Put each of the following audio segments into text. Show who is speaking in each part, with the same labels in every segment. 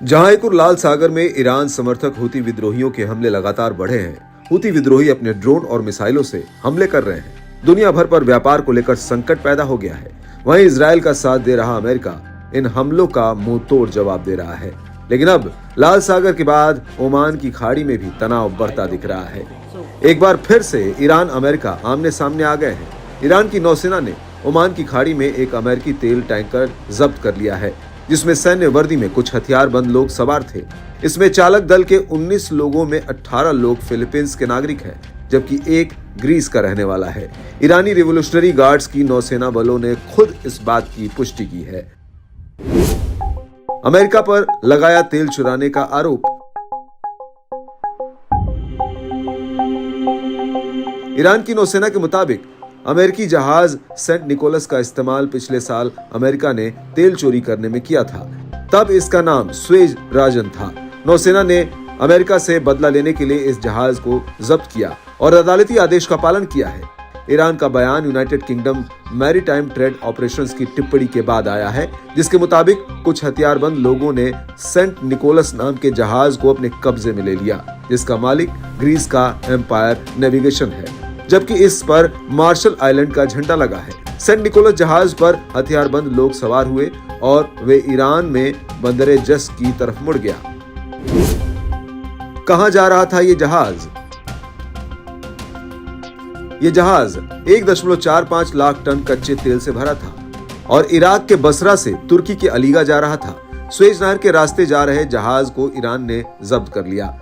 Speaker 1: जहां एक और लाल सागर में ईरान समर्थक हूती विद्रोहियों के हमले लगातार बढ़े हैं। हूती विद्रोही अपने ड्रोन और मिसाइलों से हमले कर रहे हैं। दुनिया भर पर व्यापार को लेकर संकट पैदा हो गया है। वहीं इजरायल का साथ दे रहा अमेरिका इन हमलों का मुंह तोड़ जवाब दे रहा है। लेकिन अब लाल सागर के बाद ओमान की खाड़ी में भी तनाव बढ़ता दिख रहा है। एक बार फिर से ईरान अमेरिका आमने सामने आ गए हैं। ईरान की नौसेना ने ओमान की खाड़ी में एक अमेरिकी तेल टैंकर जब्त कर लिया है, जिसमें सैन्य वर्दी में कुछ हथियारबंद लोग सवार थे। इसमें चालक दल के 19 लोगों में 18 लोग फिलीपींस के नागरिक हैं, जबकि एक ग्रीस का रहने वाला है। ईरानी रिवोल्यूशनरी गार्ड्स की नौसेना बलों ने खुद इस बात की पुष्टि की है। अमेरिका पर लगाया तेल चुराने का आरोप। ईरान की नौसेना के मुताबिक अमेरिकी जहाज सेंट निकोलस का इस्तेमाल पिछले साल अमेरिका ने तेल चोरी करने में किया था। तब इसका नाम स्वेज राजन था। नौसेना ने अमेरिका से बदला लेने के लिए इस जहाज को जब्त किया और अदालती आदेश का पालन किया है। ईरान का बयान United kingdom maritime trade operations की टिप्पणी के बाद आया है, जिसके मुताबिक कुछ हथियारबंद लोगों ने सेंट निकोलस नाम के जहाज को अपने कब्जे में ले लिया, जिसका मालिक ग्रीस का एम्पायर नेविगेशन है, जबकि इस पर मार्शल आइलैंड का झंडा लगा है। सेंट निकोलस जहाज पर हथियारबंद लोग सवार हुए और वे ईरान में बंदरे जस की तरफ मुड़ गया। कहां जा रहा था ये जहाज? ये जहाज 1.45 लाख टन कच्चे तेल से भरा था और इराक के बसरा से तुर्की के अलीगा जा रहा था। स्वेज नहर के रास्ते जा रहे जहाज को ईरान ने जब्त कर लिया।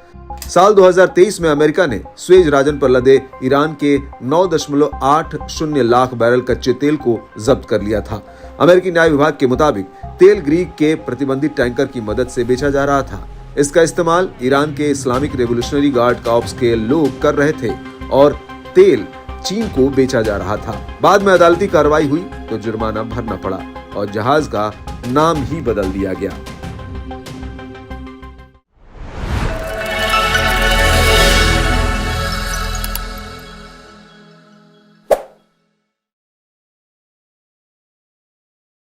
Speaker 1: साल 2023 में अमेरिका ने स्वेज राजन पर लदे ईरान के 9.80 लाख बैरल कच्चे तेल को जब्त कर लिया था। अमेरिकी न्याय विभाग के मुताबिक तेल ग्रीक के प्रतिबंधित टैंकर की मदद से बेचा जा रहा था। इसका इस्तेमाल ईरान के इस्लामिक रेवोल्यूशनरी गार्ड कॉर्प्स के लोग कर रहे थे और तेल चीन को बेचा जा रहा था। बाद में अदालती कार्रवाई हुई तो जुर्माना भरना पड़ा और जहाज का नाम ही बदल दिया गया।